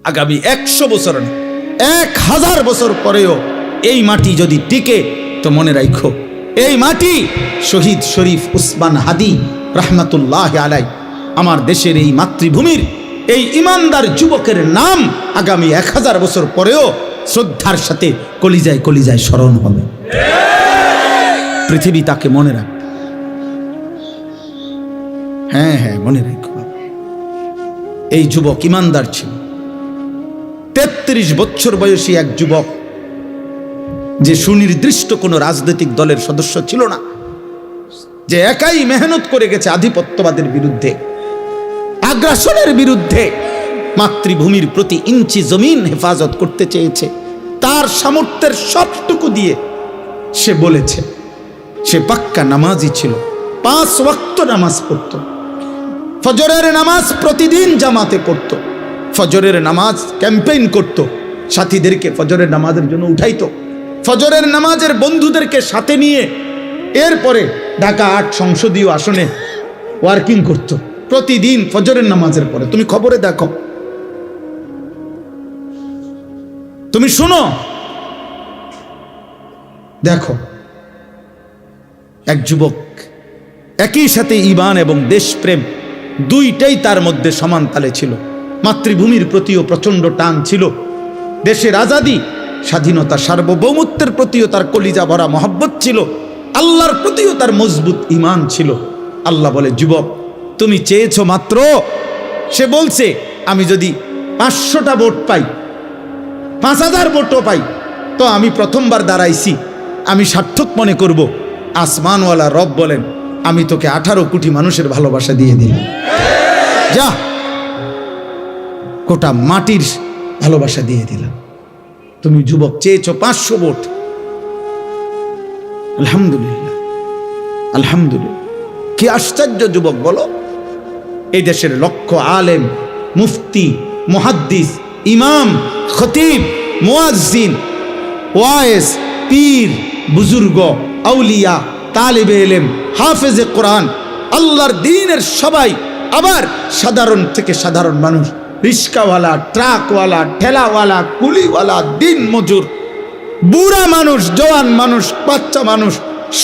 আগামী 100 বছর না, 1000 বছর পরেও এই মাটি যদি টিকে, তো মনে রাখো এই মাটি শহীদ শরীফ উসমান হাদি রহমতুল্লাহ আলাই, আমার দেশের এই মাতৃভূমির এই ইমানদার যুবকের নাম আগামী 1000 বছর পরেও শ্রদ্ধার সাথে কলিজায় কলিজায় স্মরণ হবে। পৃথিবী তাকে মনে রাখবে। হ্যাঁ হ্যাঁ, মনে রাখো। এই যুবক ইমানদার ছিল। 33 বছর বয়সী এক যুবক, যে সুনির্দিষ্ট কোনো রাজনৈতিক দলের সদস্য ছিল না, যে একাই মেহনত করে গেছে আধিপত্যবাদের বিরুদ্ধে, আগ্রাসনের বিরুদ্ধে, মাতৃভূমির প্রতি ইঞ্চি জমিন হেফাজত করতে চেয়েছে। তার সামর্থ্যের সবটুকু দিয়ে সে বলেছে। সে পাক্কা নামাজি ছিল, 5 ওয়াক্ত নামাজ পড়ত, ফজরের নামাজ প্রতিদিন জামাতে পড়ত, ফজরের নামাজ ক্যাম্পেইন করত, সাথীদেরকে ফজরের নামাজের জন্য উঠাইতো, ফজরের নামাজের বন্ধুদেরকে সাথে নিয়ে এরপরে ঢাকা 8 সংসদীয় আসনে ওয়ার্কিং করত প্রতিদিন ফজরের নামাজের পরে। তুমি খবরে দেখো, তুমি শুনো, দেখো এক যুবক, একই সাথে ঈমান এবং দেশপ্রেম দুইটাই তার মধ্যে সমান তালে ছিল। মাতৃভূমির প্রতিও প্রচন্ড টান ছিল, দেশের আজাদি স্বাধীনতা সার্বভৌমত্বের প্রতিও তার কলিজা ভরা মহব্বত ছিল, আল্লাহর প্রতিও তার মজবুত ঈমান ছিল। আল্লাহ বলে, যুবক তুমি চেয়েছো মাত্র, সে বলছে আমি যদি 500টা ভোট পাই, 5000 ভোটও পাই, তো আমি প্রথমবার দাঁড়াইছি, আমি সার্থক মনে করব। আসমানওয়ালা রব বলেন, আমি তোকে 18 কোটি মানুষের ভালোবাসা দিয়ে দিলাম। যা, গোটা মাটির ভালোবাসা দিয়ে দিলাম। তুমি যুবক চেয়েছো 500 ভোট, আলহামদুলিল্লাহ, আলহামদুলিল্লাহ। কি আশ্চর্য যুবক বলো। এই দেশের লক্ষ আলেম, মুফতি, মুহাদ্দিস, ইমাম, খতিব, মুয়াজ্জিন, ওয়াইজ, পীর, বুজুর্গ, আউলিয়া, তালিবে ইলম, হাফেজে কোরআন, আল্লাহর দ্বীনের সবাই, আবার সাধারণ থেকে সাধারণ মানুষ, রিস্কাওয়ালা, ট্রাকওয়ালা, ঠেলাওয়ালা, কুলিওয়ালা, দিন মজুর, বুড়া মানুষ, জওয়ান মানুষ, বাচ্চা মানুষ,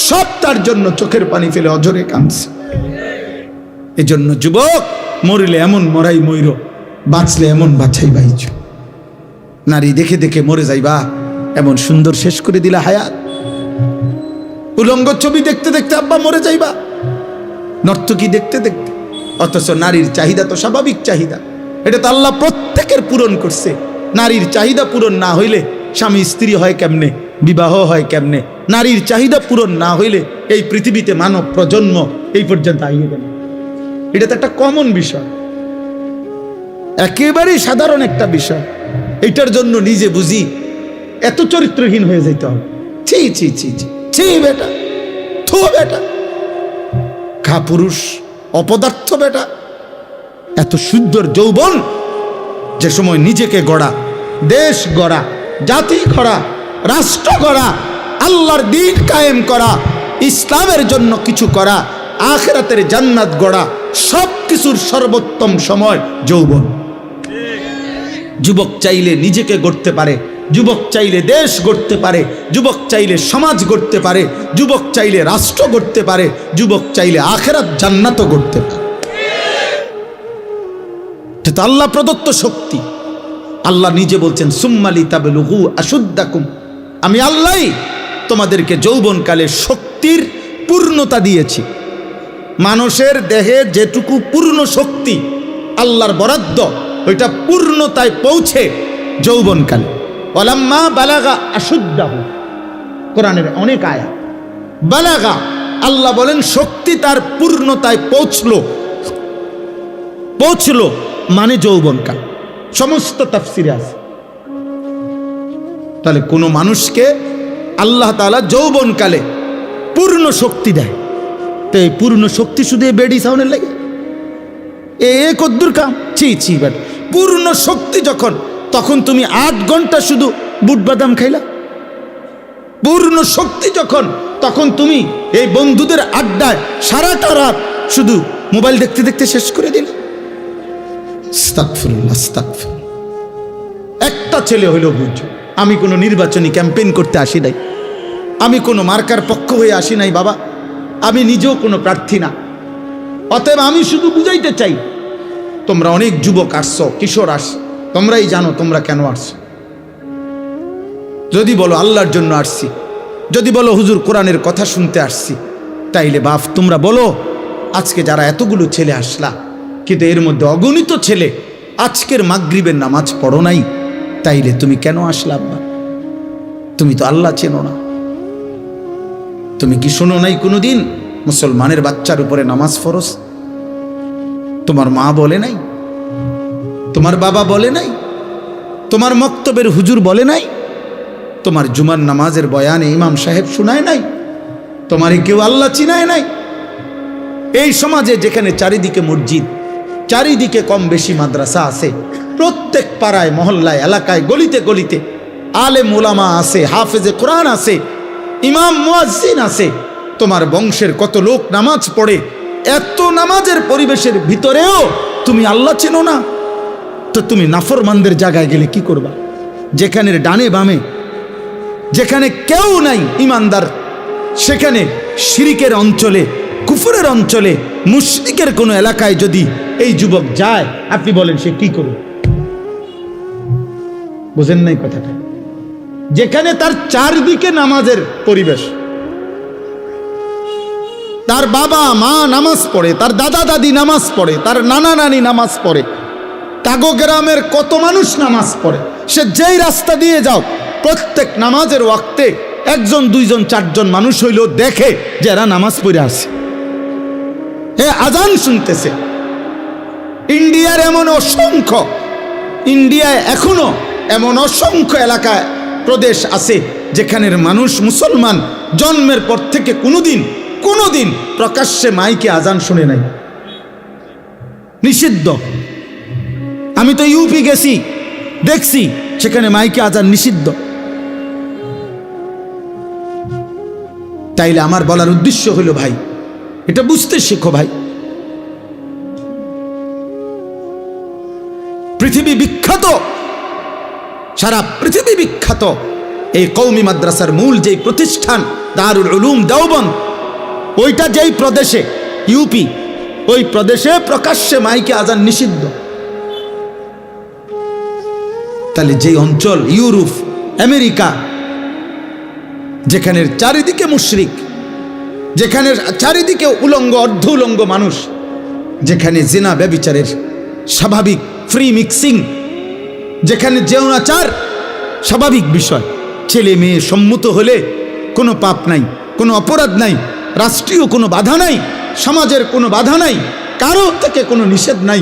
সব তার জন্য চোখের পানি ফেলে অঝরে কাঁদছে। এজন্য যুবক, মরিলে এমন মরাই মইর, বাঁচলে এমন বাছাই বাইছ। নারী দেখে দেখে মরে যাইবা, এমন সুন্দর শেষ করে দিলা হায়াত। উলঙ্গ ছবি দেখতে দেখতে আব্বা মরে যাইবা, নর্তকী দেখতে দেখতে। অথচ নারীর চাহিদা তো স্বাভাবিক চাহিদা, এটা তো আল্লাহ প্রত্যেকের পূরণ করছে। নারীর চাহিদা পূরণ না হইলে স্বামী স্ত্রী হয় কেমনে, বিবাহ হয় কেমনে? নারীর চাহিদা পূরণ না হইলে এই পৃথিবীতে মানব প্রজন্ম এই পর্যন্ত আইয়ে গেল। এটা তো একটা কমন বিষয়, একেবারেই সাধারণ একটা বিষয়। এটার জন্য নিজে বুঝি এত চরিত্রহীন হয়ে যেতে হবে? ছি ছি ছি ছি ছি বেটা, থু বেটা, খা পুরুষ, অপদার্থ বেটা। এত সুন্দর যৌবন, যে সময় নিজেকে গড়া, দেশ গড়া, জাতি গড়া, রাষ্ট্র গড়া, আল্লাহর দ্বীন কায়েম করা, ইসলামের জন্য কিছু করা, আখিরাতের জান্নাত গড়া, সব কিছুর সর্বোত্তম সময় যৌবন। যুবক চাইলে নিজেকে গড়তে পারে, যুবক চাইলে দেশ গড়তে পারে, যুবক চাইলে সমাজ গড়তে পারে, যুবক চাইলে রাষ্ট্র গড়তে পারে, যুবক চাইলে আখিরাত জান্নাতও গড়তে পারে। এটা আল্লাহ প্রদত্ত শক্তি। আল্লাহ নিজে বলছেন, সুম্মালি তাবলুগু আশুদ্দাকুম, আমি আল্লাহই তোমাদেরকে যৌবনকালে শক্তির পূর্ণতা দিয়েছি। মানুষের দেহে যেটুকু পূর্ণ শক্তি আল্লাহর বরাদ্দ, ওইটা পূর্ণতায় পৌঁছে যৌবনকালে। ওয়ালাম্মা বালাগা আশুদ্দাহু, কোরআনের অনেক আয়াত। বালাগা, আল্লাহ বলেন শক্তি তার পূর্ণতায় পৌঁছলো মানে যৌবনকাল। সমস্ত তাফসিরে আছে। তাহলে কোনো মানুষকে আল্লাহ তাআলা যৌবনকালে পূর্ণ শক্তি দেয়, তো এই পূর্ণ শক্তি শুধু বেডি সাউন্ডের লাগে? এ কদ্দুর কাম, ছি ছি বেটা। পূর্ণ শক্তি যখন, তখন তুমি 8 ঘন্টা শুধু বুট বাদাম খাইলা। পূর্ণ শক্তি যখন, তখন তুমি এই বন্ধুদের আড্ডায় সারাটা রাত শুধু মোবাইল দেখতে দেখতে শেষ করে দিলে। আস্তাগফিরুল্লাহ, আস্তাগফিরুল্লাহ। ছেলে হইল বুঝ, আমি কোনো নির্বাচনী ক্যাম্পেইন করতে আসি নাই, আমি কোনো মার্কার পক্ষ হয়ে আসি নাই বাবা, আমি নিজেও কোনো প্রার্থী না। অতএব আমি শুধু বুঝাইতে চাই, তোমরা অনেক যুবক আসছো, কিশোর আসছো, তোমরাই জানো তোমরা কেন আসছো। যদি বলো আল্লাহর জন্য আসছি, যদি বলো হুজুর কোরআনের কথা শুনতে আসছি, তাইলে বাপ তোমরা বলো আজকে যারা এতগুলো ছেলে আসলা, কিন্তু এর মধ্যে অগণিত ছেলে আজকের মাগরিবের নামাজ পড়ো নাই, তাইলে তুমি কেন আসলা আব্বা? তুমি তো আল্লাহ চেনো না। তুমি কি শোনো নাই কোনোদিন মুসলমানের বাচ্চার উপরে নামাজ ফরজ? তোমার মা বলে নাই, তোমার বাবা বলে নাই, তোমার মক্তবের হুজুর বলে নাই, তোমার জুমার নামাজের বয়ানে ইমাম সাহেব শুনায় নাই, তোমারে কেউ আল্লাহ চিনায় নাই? এই সমাজে যেখানে চারিদিকে মসজিদ, চারিদিকে কম বেশি মাদ্রাসা আছে, প্রত্যেক পাড়ায় মহল্লায় এলাকায় গলিতে গলিতে আলেম ওলামা আছে, হাফেজে কোরআন আছে, ইমাম মুয়াজ্জিন আছে, তোমার বংশের কত লোক নামাজ পড়ে, এত নামাজের পরিবেশের ভিতরেও তুমি আল্লাহ চেনো না, তো তুমি নাফরমানদের জায়গায় গেলে কি করবা? যেখানে ডানে বামে, যেখানে কেউ নাই ইমানদার, সেখানে শিরিকের অঞ্চলে, কুফরের অঞ্চলে, মুশরিকের কোনো এলাকায় যদি এই যুবক যায়, আপনি বলেন সে কি করবে? বুঝেন নাই কথাটা? যেখানে তার চারদিকে নামাজের পরিবেশ, তার বাবা মা নামাজ পড়ে, তার দাদা দাদি নামাজ পড়ে, তার নানা নানি নামাজ পড়ে, তাগো গ্রামের কত মানুষ নামাজ পড়ে, সে যেই রাস্তা দিয়ে যাও প্রত্যেক নামাজের ওয়াক্তে একজন দুইজন চারজন মানুষ হইলেও দেখে যে এরা নামাজ পড়ে আসে, এ আজান শুনতেছে। ইন্ডিয়ার এমন অসংখ্য, ইন্ডিয়ায় এখনো এমন অসংখ্য এলাকায় প্রদেশ আছে যেখানের মানুষ মুসলমান জন্মের পর থেকে কোনোদিন প্রকাশ্যে মাইকে আজান শুনে নাই, নিষিদ্ধ। আমি তো ইউপি গেছি, দেখছি সেখানে মাইকে আজান নিষিদ্ধ। তাইলে আমার বলার উদ্দেশ্য হলো ভাই, এটা বুঝতে শেখো ভাই। পৃথিবী বিখ্যাত, সারা পৃথিবী বিখ্যাত এই কওমি মাদ্রাসার মূল যেই প্রতিষ্ঠান দারুল উলুম দেওবন্দ, ওইটা যেই প্রদেশে, ইউপি, ওই প্রদেশে প্রকাশ্যে মাইকে আজান নিষিদ্ধ। তাহলে যেই অঞ্চল ইউরোপ, আমেরিকা, যেখানে চারিদিকে মুশরিক, যেখানে চারিদিকে উলঙ্গ অর্ধ উলঙ্গ মানুষ, যেখানে জিনা ব্যভিচারের স্বাভাবিক ফ্রি মিক্সিং, যেখানে যৌনাচার স্বাভাবিক বিষয়, ছেলে মেয়ে সম্মত হলে কোনো পাপ নাই, কোনো অপরাধ নাই, রাষ্ট্রীয় কোনো বাধা নাই, সমাজের কোনো বাধা নাই, কারো থেকে কোনো নিষেধ নাই,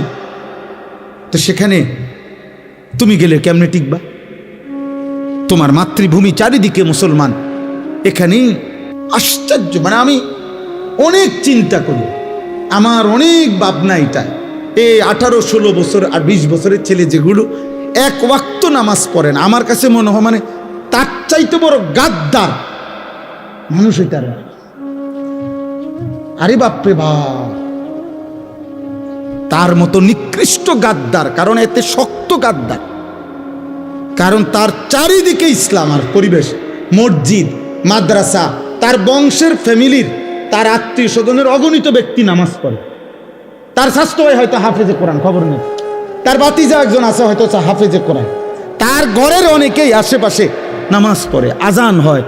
তো সেখানে তুমি গেলে কেমনে টিকবা? তোমার মাতৃভূমি চারিদিকে মুসলমান, এখানেই আশ্চর্য। মানে আমি অনেক চিন্তা করি, আমার অনেক ভাবনা এটা, এই 18-16 বছর আর 20 বছরের ছেলে যেগুলো এক ওয়াক্ত নামাজ পড়ে না, আমার কাছে মনে হয় মানে তার চাইতে বড় গাদ্দার মানুষ হইতে পারে। আরে বাপরে বাপ, তার মতো নিকৃষ্ট গাদ্দার, কারণ এতে শক্ত গাদ্দার, কারণ তার চারিদিকে ইসলাম আর পরিবেশ, মসজিদ, মাদ্রাসা, তার বংশের ফ্যামিলির, তার আত্মীয় স্বজনের অগণিত ব্যক্তি নামাজ পড়ে, তার স্বাস্থ্য ভাই হয়তো হাফেজে কোরআন, খবর নেই, তার বাতিজা একজন আছে হয়তো হাফেজে কোরআন, তার ঘরের অনেকেই আশেপাশে নামাজ পড়ে, আজান হয়,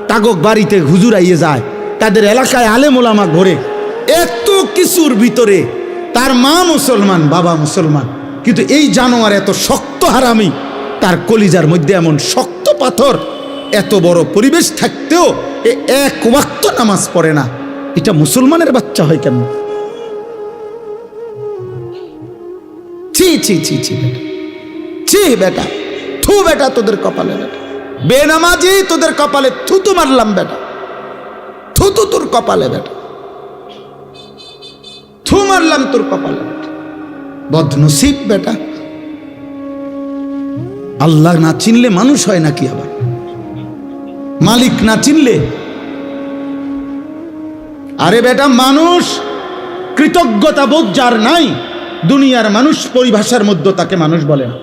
তাগক বাড়িতে হুজুর আইয়ে যায়, তাদের এলাকায় আলেম ওলামা ঘরে, এত কিছুর ভিতরে তার মা মুসলমান, বাবা মুসলমান, কিন্তু এই জানোয়ার এত শক্ত হারামি, তার কলিজার মধ্যে এমন শক্ত পাথর, এত বড় পরিবেশ থাকতেও এক ওয়াক্ত নামাজ পড়ে না, এটা মুসলমানের বাচ্চা হয় কেমন? ছি ছি ছি ছি বেটা, ছি বেটা, থু বেটা তোদের কপালে, বেটা বেনামাজি তোদের কপালে থুতু মারলাম বেটা, থুতু তোর কপালে বেটা, থু মারলাম তোর কপালে বেটা, বদনসিব বেটা। আল্লাহ না চিনলে মানুষ হয় নাকি? আবার মালিক না চিনলে? আরে বেটা, মানুষ কৃতজ্ঞতা বোধ যার নাই, দুনিয়ার মানুষ পরিভাষার মধ্যে তাকে মানুষ বলে না।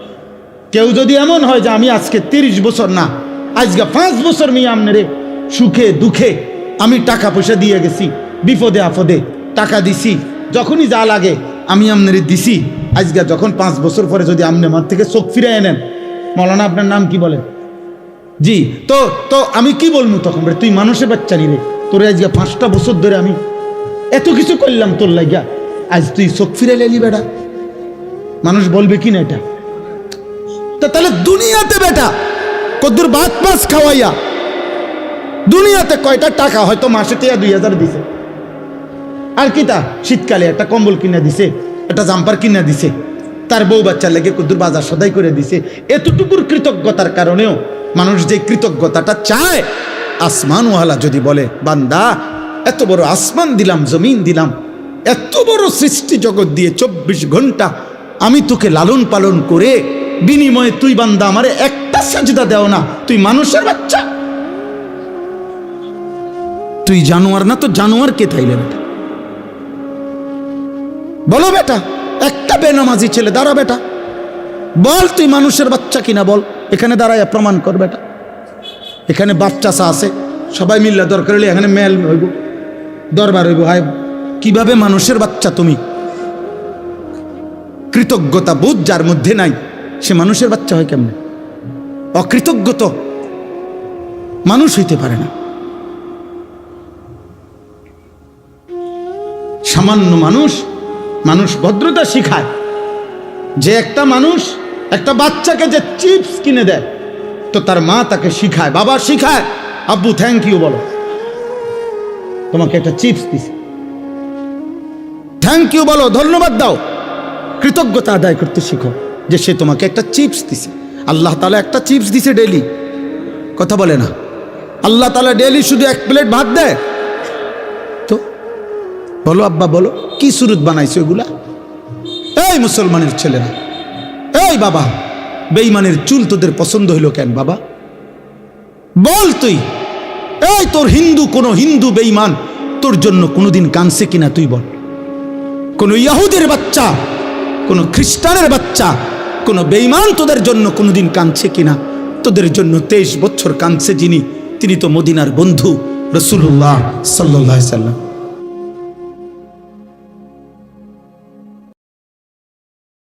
কেউ যদি এমন হয় যে আমি আজকে 30 বছর না, আজকে 5 বছর মিয়া আমনেরে সুখে দুঃখে আমি টাকা পয়সা দিয়ে গেছি, বিপদে আপদে টাকা দিছি, যখনই যা লাগে আমি আমনেরে দিছি, আজকে যখন 5 বছর পরে যদি আমনে আমার থেকে চোখ ফিরে এনেন, মৌলানা আপনার নাম কি বলেন? জি, তো তো আমি কি বলবো তখন? তুই মানুষের বাচ্চা নিলে, তোরে আজকে 5টা বছর ধরে আমি এত কিছু করলাম তোর লাগিয়া, আজ তুই চোখ ফিরে এলি বেটা, মানুষ বলবে কি না এটা? তাহলে দুনিয়াতে বেটা কদ্দুর ভাত মাছ খাওয়াইয়া দুনিয়াতে কয়টা টাকা হয়তো মাসে 2000 দিছে, আর কি তা শীতকালে একটা কম্বল কিনে দিছে, একটা জাম্পার কিনে দিছে, তার বউ বাচ্চার লেগে কদ্দুর বাজার সদাই করে দিছে। এতটুকুর কৃতজ্ঞতার কারণেও মানুষ যে কৃতজ্ঞতাটা চায়, আসমানওয়ালা যদি বলে বান্দা এত বড় আসমান দিলাম, জমিন দিলাম, এত বড় সৃষ্টি জগৎ দিয়ে 24 ঘন্টা আমি তোকে লালন পালন করে বিনিময়ে তুই বান্দা আমারে একটা সাজদা দেও না, তুই মানুষের বাচ্চা, তুই জানোয়ার না? তো জানোয়ার কে তাইলে বেটা? বলো বেটা, একটা বেনামাজি ছেলে দাঁড়া বেটা, বল তুই মানুষের বাচ্চা কিনা বল, এখানে দাঁড়ায় প্রমাণ কর বেটা। এখানে বাচ্চা আছে, সবাই মিললে দরকার হলে এখানে মেল হইব, দরবার হইব, হায় কিভাবে মানুষের বাচ্চা তুমি? কৃতজ্ঞতা বোধ যার মধ্যে নাই সে মানুষের বাচ্চা হয় কেমনে? অকৃতজ্ঞ তো মানুষ হইতে পারে না। সামান্য মানুষ, মানুষ ভদ্রতা শিখায়, যে একটা মানুষ একটা বাচ্চাকে যে চিপস কিনে দেয়, তো তার মা তাকে শিখায়, বাবা শিখায়, আব্বু থ্যাংক ইউ বলো, তোমাকে একটা চিপস দিছে, থ্যাংক ইউ বলো, ধন্যবাদ দাও, কৃতজ্ঞতা আদায় করতে শিখো যে সে তোমাকে একটা চিপস দিছে। আল্লাহ তাআলা একটা চিপস দিছে ডেইলি, কথা বলে না? আল্লাহ তাআলা ডেইলি শুধু 1 প্লেট ভাত দেয়? তো বলো আব্বা বলো, কি সুরত বানাইছো এগুলা? এই মুসলমানের ছেলেরা, এই বাবা, বেঈমানের চুল তোদের পছন্দ হইল কেন বাবা? বল তুই, এই তোর কোন হিন্দু বেঈমান তোর জন্য কোনোদিন কাঁদছে কিনা তুই বল? কোন ইহুদির বাচ্চা, কোন খ্রিস্টানের বাচ্চা, কোন বেঈমান তোদের জন্য কোনোদিন কাঁদছে কিনা? তোদের জন্য 23 বছর কাঁদছে যিনি, তিনি তো মদিনার বন্ধু রাসূলুল্লাহ সাল্লাল্লাহু আলাইহি ওয়াসাল্লাম।